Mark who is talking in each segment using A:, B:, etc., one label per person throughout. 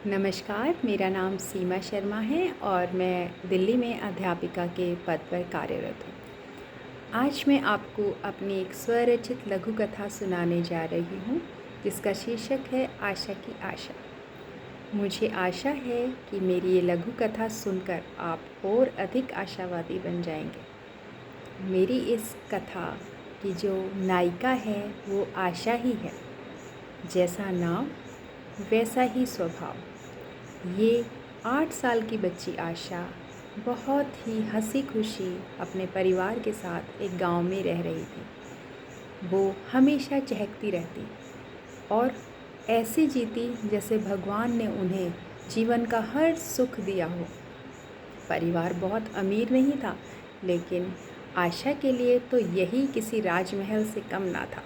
A: नमस्कार, मेरा नाम सीमा शर्मा है और मैं दिल्ली में अध्यापिका के पद पर कार्यरत हूँ। आज मैं आपको अपनी एक स्वरचित लघु कथा सुनाने जा रही हूँ, जिसका शीर्षक है आशा की आशा। मुझे आशा है कि मेरी ये लघु कथा सुनकर आप और अधिक आशावादी बन जाएंगे। मेरी इस कथा की जो नायिका है वो आशा ही है। जैसा नाम वैसा ही स्वभाव। ये 8 साल की बच्ची आशा बहुत ही हंसी खुशी अपने परिवार के साथ एक गांव में रह रही थी। वो हमेशा चहकती रहती और ऐसे जीती जैसे भगवान ने उन्हें जीवन का हर सुख दिया हो। परिवार बहुत अमीर नहीं था, लेकिन आशा के लिए तो यही किसी राजमहल से कम ना था।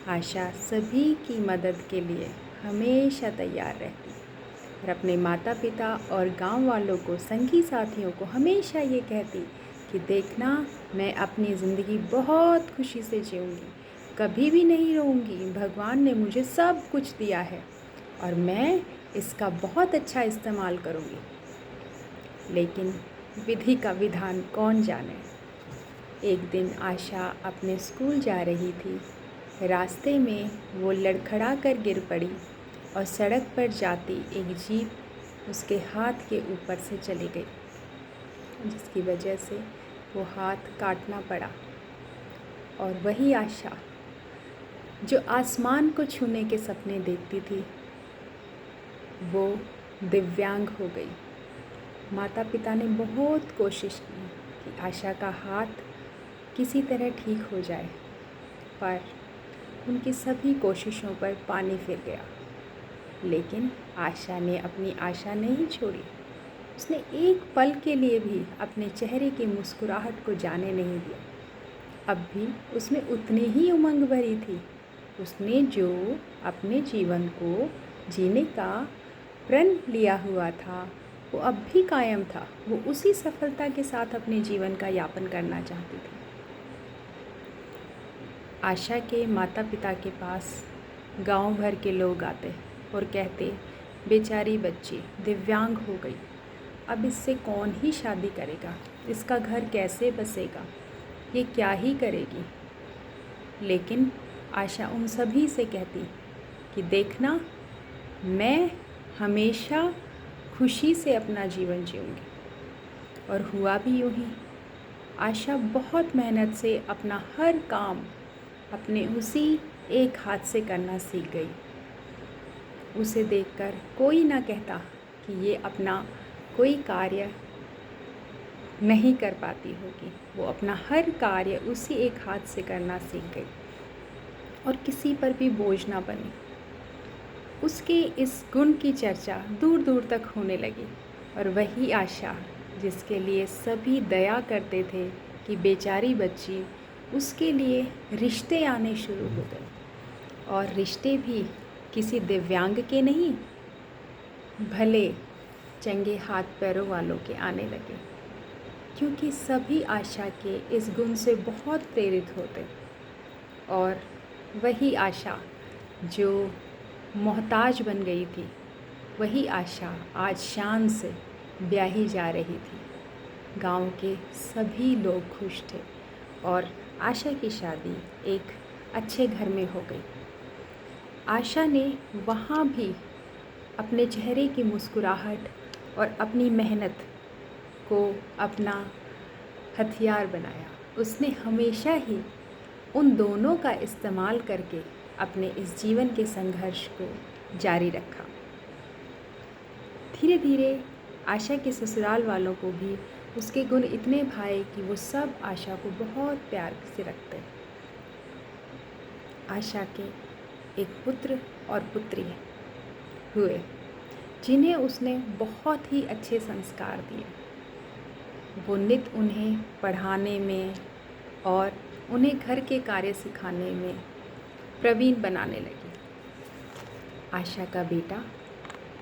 A: आशा सभी की मदद के लिए हमेशा तैयार रहती और अपने माता पिता और गांव वालों को, संगी साथियों को हमेशा ये कहती कि देखना, मैं अपनी ज़िंदगी बहुत खुशी से जीऊँगी, कभी भी नहीं रोऊँगी। भगवान ने मुझे सब कुछ दिया है और मैं इसका बहुत अच्छा इस्तेमाल करूँगी। लेकिन विधि का विधान कौन जाने। एक दिन आशा अपने स्कूल जा रही थी। रास्ते में वो लड़खड़ा कर गिर पड़ी और सड़क पर जाती एक जीप उसके हाथ के ऊपर से चली गई, जिसकी वजह से वो हाथ काटना पड़ा। और वही आशा जो आसमान को छूने के सपने देखती थी, वो दिव्यांग हो गई। माता पिता ने बहुत कोशिश की कि आशा का हाथ किसी तरह ठीक हो जाए, पर उनकी सभी कोशिशों पर पानी फिर गया। लेकिन आशा ने अपनी आशा नहीं छोड़ी। उसने एक पल के लिए भी अपने चेहरे की मुस्कुराहट को जाने नहीं दिया। अब भी उसमें उतनी ही उमंग भरी थी। उसने जो अपने जीवन को जीने का प्रण लिया हुआ था, वो अब भी कायम था। वो उसी सफलता के साथ अपने जीवन का यापन करना चाहती थी। आशा के माता पिता के पास गांव भर के लोग आते और कहते, बेचारी बच्ची दिव्यांग हो गई, अब इससे कौन ही शादी करेगा, इसका घर कैसे बसेगा, ये क्या ही करेगी। लेकिन आशा उन सभी से कहती कि देखना, मैं हमेशा खुशी से अपना जीवन जीऊँगी। और हुआ भी यूँ ही। आशा बहुत मेहनत से अपना हर काम अपने उसी एक हाथ से करना सीख गई। उसे देखकर कोई ना कहता कि ये अपना कोई कार्य नहीं कर पाती होगी। वो अपना हर कार्य उसी एक हाथ से करना सीख गई और किसी पर भी बोझ ना बनी। उसके इस गुण की चर्चा दूर दूर तक होने लगी और वही आशा जिसके लिए सभी दया करते थे कि बेचारी बच्ची, उसके लिए रिश्ते आने शुरू हो गए। और रिश्ते भी किसी दिव्यांग के नहीं, भले चंगे हाथ पैरों वालों के आने लगे, क्योंकि सभी आशा के इस गुण से बहुत प्रेरित होते। और वही आशा जो मोहताज बन गई थी, वही आशा आज शान से ब्याही जा रही थी। गांव के सभी लोग खुश थे और आशा की शादी एक अच्छे घर में हो गई। आशा ने वहाँ भी अपने चेहरे की मुस्कुराहट और अपनी मेहनत को अपना हथियार बनाया। उसने हमेशा ही उन दोनों का इस्तेमाल करके अपने इस जीवन के संघर्ष को जारी रखा। धीरे धीरे आशा के ससुराल वालों को भी उसके गुण इतने भाए कि वो सब आशा को बहुत प्यार से रखते। आशा के एक पुत्र और पुत्री हुए, जिन्हें उसने बहुत ही अच्छे संस्कार दिए। वो नित उन्हें पढ़ाने में और उन्हें घर के कार्य सिखाने में प्रवीण बनाने लगी। आशा का बेटा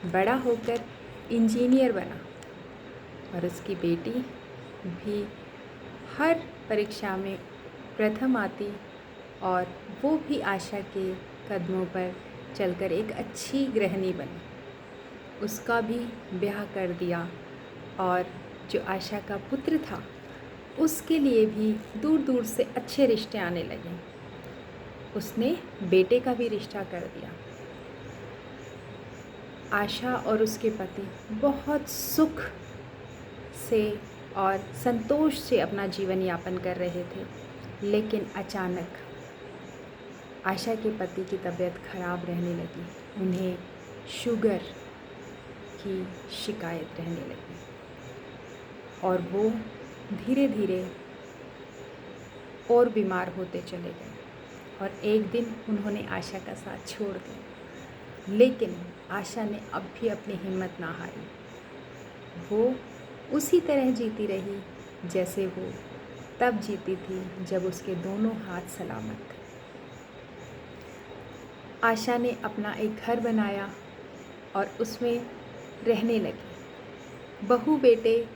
A: बड़ा होकर इंजीनियर बना और उसकी बेटी भी हर परीक्षा में प्रथम आती और वो भी आशा के कदमों पर चलकर एक अच्छी गृहिणी बनी। उसका भी ब्याह कर दिया और जो आशा का पुत्र था उसके लिए भी दूर दूर से अच्छे रिश्ते आने लगे। उसने बेटे का भी रिश्ता कर दिया। आशा और उसके पति बहुत सुख से और संतोष से अपना जीवन यापन कर रहे थे, लेकिन अचानक आशा के पति की तबीयत खराब रहने लगी। उन्हें शुगर की शिकायत रहने लगी और वो धीरे धीरे और बीमार होते चले गए और एक दिन उन्होंने आशा का साथ छोड़ दिया। लेकिन आशा ने अब भी अपनी हिम्मत ना हारी। वो उसी तरह जीती रही जैसे वो तब जीती थी जब उसके दोनों हाथ सलामत थे। आशा ने अपना एक घर बनाया और उसमें रहने लगी। बहू बेटे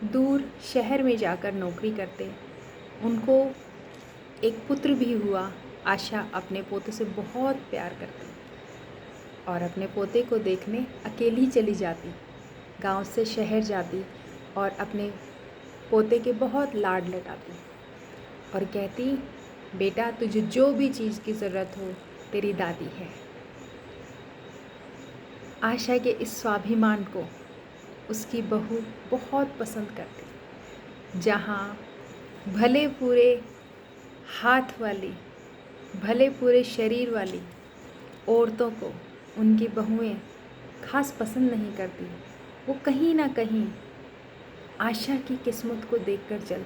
A: दूर शहर में जाकर नौकरी करते। उनको एक पुत्र भी हुआ। आशा अपने पोते से बहुत प्यार करती और अपने पोते को देखने अकेली चली जाती, गांव से शहर जाती और अपने पोते के बहुत लाड लटाती और कहती, बेटा तुझे जो भी चीज़ की ज़रूरत हो तेरी दादी है। आशा के इस स्वाभिमान को उसकी बहू बहुत पसंद करती। जहाँ भले पूरे हाथ वाली, भले पूरे शरीर वाली औरतों को उनकी बहुएं खास पसंद नहीं करती, वो कहीं ना कहीं आशा की किस्मत को देखकर जलती।